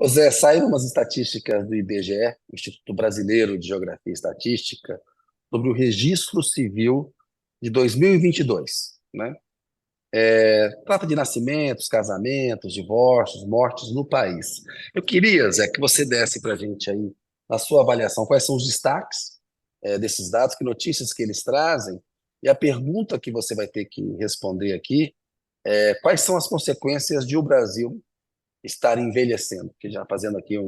Ô Zé, saíram umas estatísticas do IBGE, Instituto Brasileiro de Geografia e Estatística, sobre o registro civil de 2022, né? Trata de nascimentos, casamentos, divórcios, mortes no país. Eu queria, Zé, que você desse para a gente aí, na sua avaliação, quais são os destaques, desses dados, que notícias que eles trazem, e a pergunta que você vai ter que responder aqui é quais são as consequências de o Brasil estar envelhecendo? Que já fazendo aqui É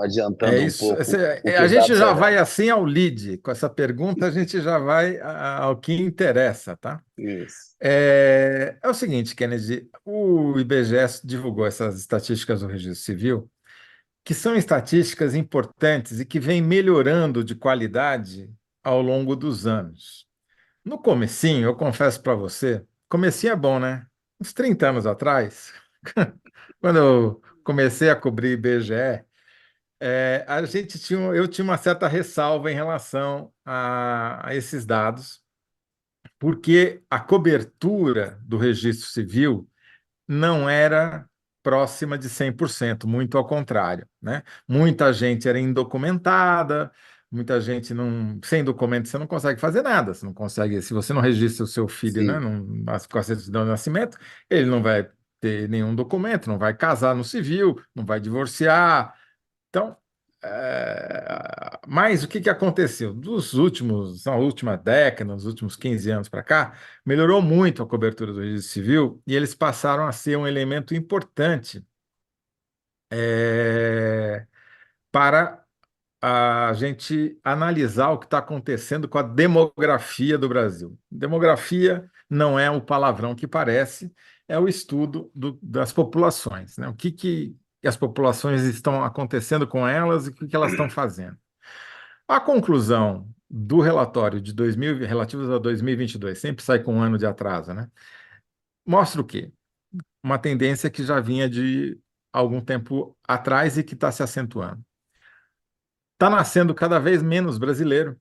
adiantando um isso. pouco o que A os gente dados já vai revelam. assim ao lead. Com essa pergunta, a gente já vai ao que interessa, tá? Isso. É o seguinte, Kennedy, o IBGE divulgou essas estatísticas do Registro Civil, que são estatísticas importantes e que vêm melhorando de qualidade ao longo dos anos. No comecinho, eu confesso para você, comecinho é bom, né? Uns 30 anos atrás, quando eu comecei a cobrir IBGE, eu tinha uma certa ressalva em relação a esses dados, porque a cobertura do registro civil não era próxima de 100%, muito ao contrário, né? Muita gente era indocumentada, muita gente não, sem documento você não consegue fazer nada, você não consegue, se você não registra o seu filho, né, Sim. com a certidão de nascimento, ele não vai ter nenhum documento, não vai casar no civil, não vai divorciar. Então, mas o que que aconteceu? Na última década, nos últimos 15 anos para cá, melhorou muito a cobertura do registro civil e eles passaram a ser um elemento importante é, para a gente analisar o que está acontecendo com a demografia do Brasil. Demografia não é o palavrão que parece, é o estudo das populações, né? O que as populações estão acontecendo com elas e o que elas estão fazendo. A conclusão do relatório de 2000, relativos a 2022, sempre sai com um ano de atraso, né? Mostra o quê? Uma tendência que já vinha de algum tempo atrás e que está se acentuando. Está nascendo cada vez menos brasileiro.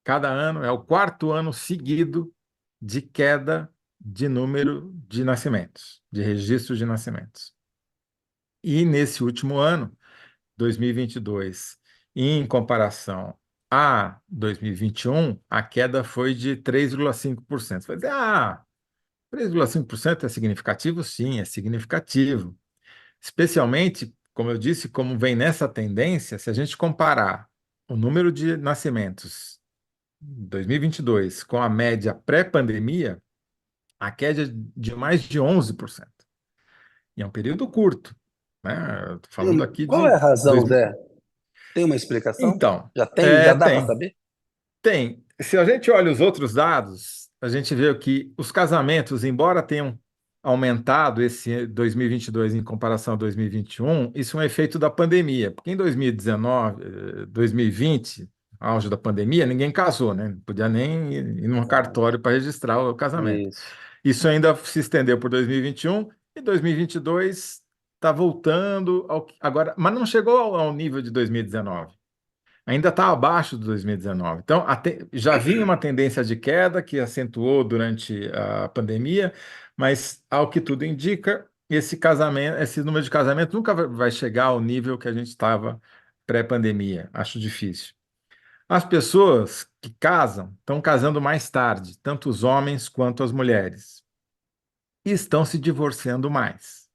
Cada ano é o quarto ano seguido de queda de número de nascimentos, de registro de nascimentos. E nesse último ano, 2022, em comparação a 2021, a queda foi de 3,5%. Você vai dizer, 3,5% é significativo? Sim, é significativo. Especialmente, como eu disse, como vem nessa tendência, se a gente comparar o número de nascimentos em 2022 com a média pré-pandemia, a queda é de mais de 11%. E é um período curto, né? Eu tô falando aqui Qual é de a razão, dois... Zé? Tem uma explicação? Então, Já tem, já dá para tem. saber? Tem. Se a gente olha os outros dados, a gente vê que os casamentos, embora tenham aumentado esse 2022 em comparação a 2021, isso é um efeito da pandemia, porque em 2019, 2020, auge da pandemia, ninguém casou, né? Não podia nem ir num cartório para registrar o casamento. Isso. Isso ainda se estendeu por 2021 e 2022 está voltando agora, mas não chegou ao nível de 2019, ainda está abaixo de 2019. Então, já vinha uma tendência de queda que acentuou durante a pandemia, mas, ao que tudo indica, esse número de casamentos nunca vai chegar ao nível que a gente estava pré-pandemia. Acho difícil. As pessoas que casam estão casando mais tarde, tanto os homens quanto as mulheres, e estão se divorciando mais.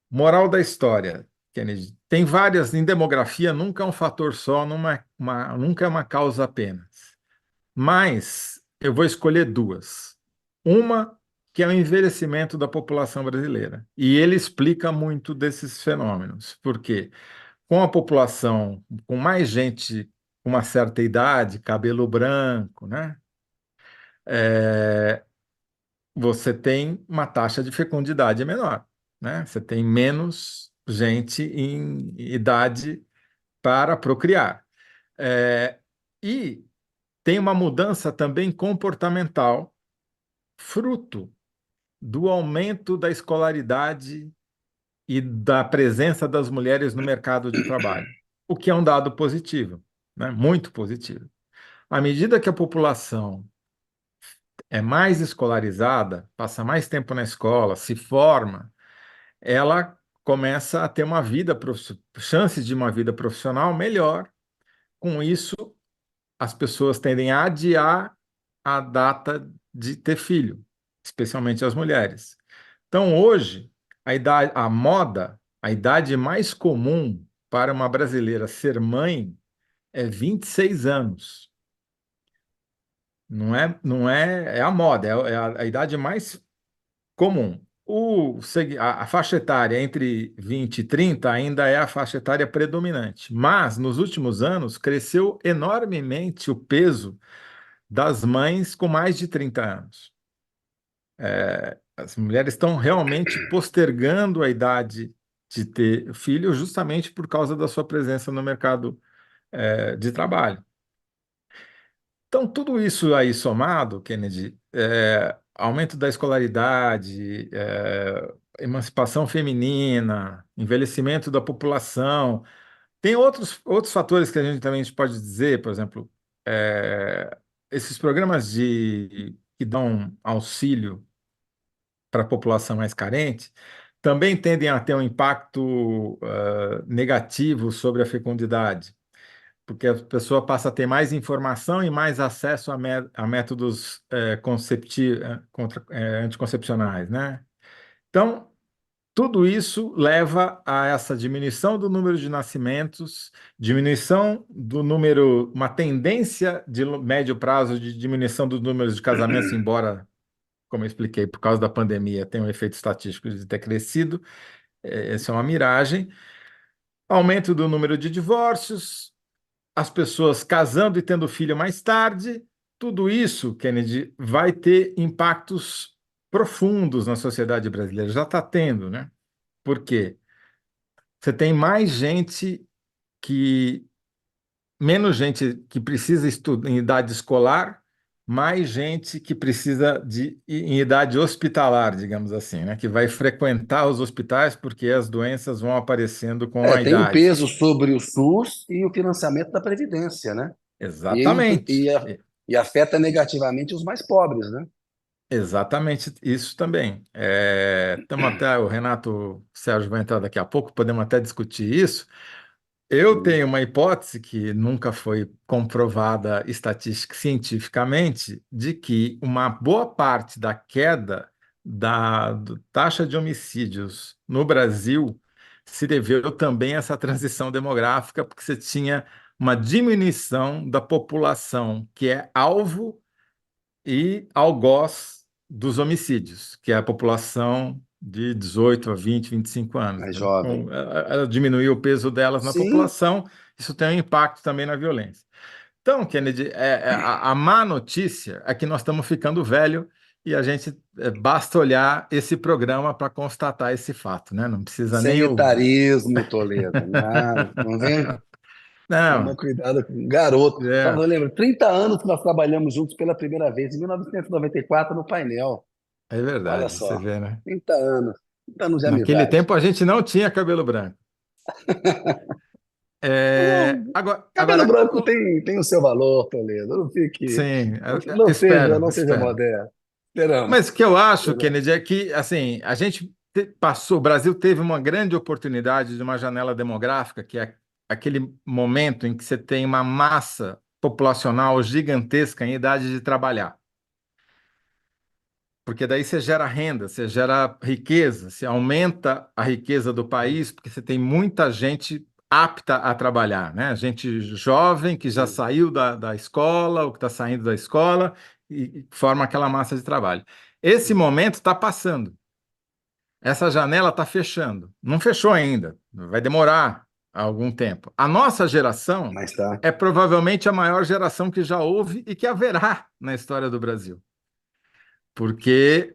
Moral da história, Kennedy, tem várias, em demografia nunca é um fator só, nunca é uma causa apenas. Mas eu vou escolher duas. Uma que é o envelhecimento da população brasileira. E ele explica muito desses fenômenos. Por quê? Com a população, com mais gente com uma certa idade, cabelo branco, né? É, você tem uma taxa de fecundidade menor, né? Você tem menos gente em idade para procriar. É, e tem uma mudança também comportamental, fruto do aumento da escolaridade e da presença das mulheres no mercado de trabalho, o que é um dado positivo, né? Muito positivo. À medida que a população é mais escolarizada, passa mais tempo na escola, se forma, ela começa a ter uma vida, chances de uma vida profissional melhor. Com isso, as pessoas tendem a adiar a data de ter filho, especialmente as mulheres. Então, hoje, a idade mais comum para uma brasileira ser mãe é 26 anos. É a moda, é a idade mais comum. A faixa etária entre 20 e 30 ainda é a faixa etária predominante, mas nos últimos anos cresceu enormemente o peso das mães com mais de 30 anos. As mulheres estão realmente postergando a idade de ter filho justamente por causa da sua presença no mercado, de trabalho. Então, tudo isso aí somado, Kennedy, aumento da escolaridade, emancipação feminina, envelhecimento da população, tem outros fatores que a gente também pode dizer, por exemplo, esses programas que dão auxílio para a população mais carente também tendem a ter um impacto negativo sobre a fecundidade, porque a pessoa passa a ter mais informação e mais acesso a métodos anticoncepcionais, né? Então, tudo isso leva a essa diminuição do número de nascimentos, diminuição do número, uma tendência de médio prazo de diminuição do número de casamentos, embora, como eu expliquei, por causa da pandemia, tem um efeito estatístico de ter crescido, essa é uma miragem. Aumento do número de divórcios, as pessoas casando e tendo filho mais tarde, tudo isso, Kennedy, vai ter impactos profundos na sociedade brasileira. Já está tendo, né? Por quê? Você tem que, menos gente que precisa estudar em idade escolar, mais gente que precisa em idade hospitalar, digamos assim, né? Que vai frequentar os hospitais porque as doenças vão aparecendo com a Tem o idade. peso sobre o SUS e o financiamento da Previdência, né? Exatamente. E afeta negativamente os mais pobres, né? Exatamente isso também. Até o Renato Sérgio vai entrar daqui a pouco, podemos até discutir isso. Eu Hum. tenho uma hipótese que nunca foi comprovada cientificamente, de que uma boa parte da queda da taxa de homicídios no Brasil se deveu também a essa transição demográfica, porque você tinha uma diminuição da população que é alvo e algoz dos homicídios, que é a população de 18 a 20, 25 anos. Mais Então, jovem. ela diminuiu o peso delas na Sim, população, isso tem um impacto também na violência. Então, Kennedy, a má notícia é que nós estamos ficando velho e a gente basta olhar esse programa para constatar esse fato, né? Não precisa sem nem ouvir. etarismo, Toledo. Não, não venha tomar Não, cuidado com o garoto. é, Eu lembro, 30 anos que nós trabalhamos juntos pela primeira vez, em 1994, no painel. é Olha verdade, você só, vê, né? 30 anos. 30 anos de Naquele amizade. tempo a gente não tinha cabelo branco. Mas não, cabelo Agora, branco tem o seu valor, Toledo. Não fique. sim, Não espero, seja espero. moderno. Esperamos. Mas o que eu acho, Esperamos. Kennedy, é que assim, a gente passou, o Brasil teve uma grande oportunidade de uma janela demográfica, que é aquele momento em que você tem uma massa populacional gigantesca em idade de trabalhar. Porque daí você gera renda, você gera riqueza, você aumenta a riqueza do país, porque você tem muita gente apta a trabalhar, né? Gente jovem que já Sim, saiu da escola, ou que está saindo da escola, e forma aquela massa de trabalho. Esse sim. momento está passando, essa janela está fechando. Não fechou ainda, vai demorar algum tempo. A nossa geração Mas tá. é provavelmente a maior geração que já houve e que haverá na história do Brasil. Porque,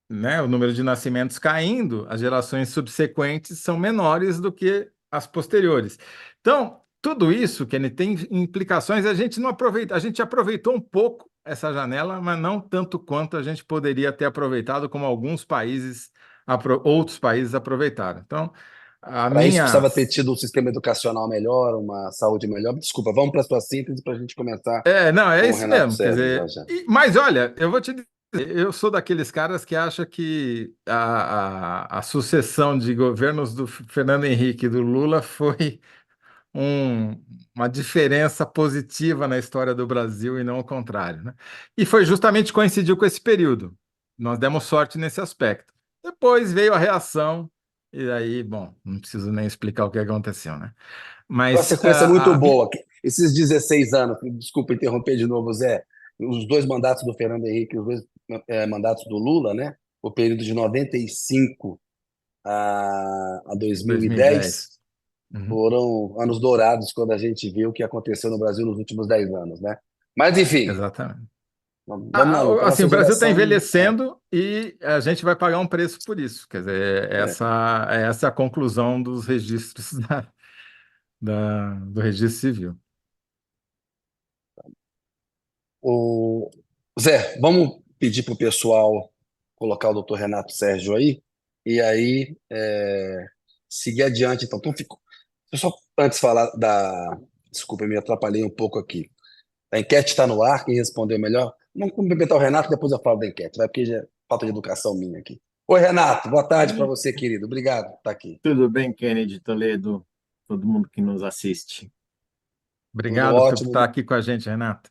né, o número de nascimentos caindo, as gerações subsequentes são menores do que as posteriores. Então, tudo isso, Kenny, tem implicações. A gente não aproveita, a gente aproveitou um pouco essa janela, mas não tanto quanto a gente poderia ter aproveitado, como alguns países, outros países aproveitaram. Então, a Para isso, minha precisava ter tido um sistema educacional melhor, uma saúde melhor. Desculpa, vamos para a sua síntese para a gente começar não, é com o isso Renato mesmo. Quer Sérgio já dizer, já. mas olha, eu vou te Eu sou daqueles caras que acha que a sucessão de governos do Fernando Henrique e do Lula foi um- uma diferença positiva na história do Brasil e não o contrário, né? E foi justamente coincidiu com esse período. Nós demos sorte nesse aspecto. Depois veio a reação, e aí, bom, não preciso nem explicar o que aconteceu, né? Uma Mas sequência muito boa. Esses 16 anos, desculpa interromper de novo, Zé, os dois mandatos do Fernando Henrique, os dois mandatos do Lula, né? O período de 95 a 2010 2010. Uhum, foram anos dourados quando a gente viu o que aconteceu no Brasil nos últimos 10 anos, né? Mas, enfim, exatamente. vamos na luta. A Assim, nossa o Brasil está geração. envelhecendo e a gente vai pagar um preço por isso. Quer dizer, É. essa é a conclusão dos registros do registro civil. O... Zé, vamos pedir para o pessoal colocar o doutor Renato Sérgio aí, e aí seguir adiante. Então fico. Eu só antes falar da. Desculpa, eu me atrapalhei um pouco aqui. A enquete está no ar, quem respondeu melhor. Vamos cumprimentar o Renato, depois eu falo da enquete, vai, porque já é falta de educação minha aqui. Oi, Renato, boa tarde para você, querido. Obrigado por estar aqui. Tudo bem, Kennedy Toledo, todo mundo que nos assiste. Tudo Obrigado por ótimo, estar aqui com a gente, Renato.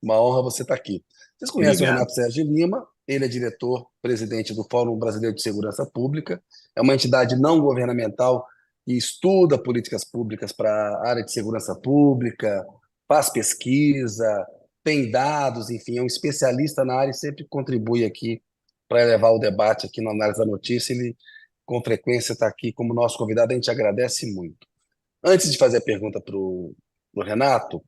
uma honra você estar aqui. Vocês conhecem o Obrigado. Renato Sérgio Lima, ele é diretor-presidente do Fórum Brasileiro de Segurança Pública, é uma entidade não governamental que estuda políticas públicas para a área de segurança pública, faz pesquisa, tem dados, enfim, é um especialista na área e sempre contribui aqui para elevar o debate aqui na análise da notícia. Ele, com frequência, está aqui como nosso convidado, a gente agradece muito. Antes de fazer a pergunta para o Renato,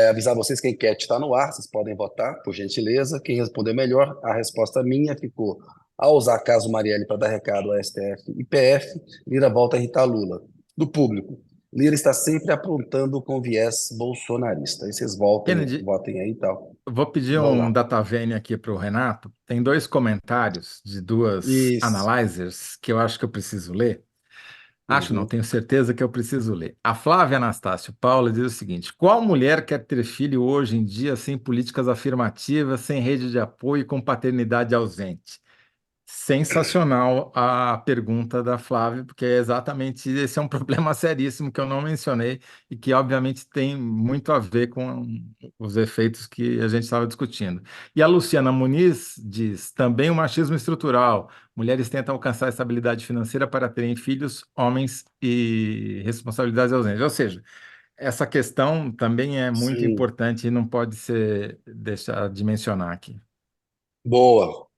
avisar vocês que a enquete está no ar, vocês podem votar, por gentileza. Quem responder melhor, a resposta minha ficou: ao usar caso Marielle para dar recado ao STF e PF, Lira volta a irritar Lula. Do público, Lira está sempre aprontando com viés bolsonarista. Aí vocês Kennedy, votem aí e tal. eu vou pedir Vamos um lá. datavênia aqui para o Renato. Tem dois comentários de duas Isso. analyzers que eu acho que eu preciso ler. Acho não, Uhum. tenho certeza que eu preciso ler. A Flávia Anastácio Paula diz o seguinte: qual mulher quer ter filho hoje em dia sem políticas afirmativas, sem rede de apoio e com paternidade ausente? Sensacional a pergunta da Flávia, porque é exatamente esse é um problema seríssimo que eu não mencionei e que, obviamente, tem muito a ver com os efeitos que a gente estava discutindo. E a Luciana Muniz diz também o machismo estrutural. Mulheres tentam alcançar estabilidade financeira para terem filhos, homens e responsabilidades ausentes. Ou seja, essa questão também é muito Sim. importante e não pode ser deixar de mencionar aqui. Boa.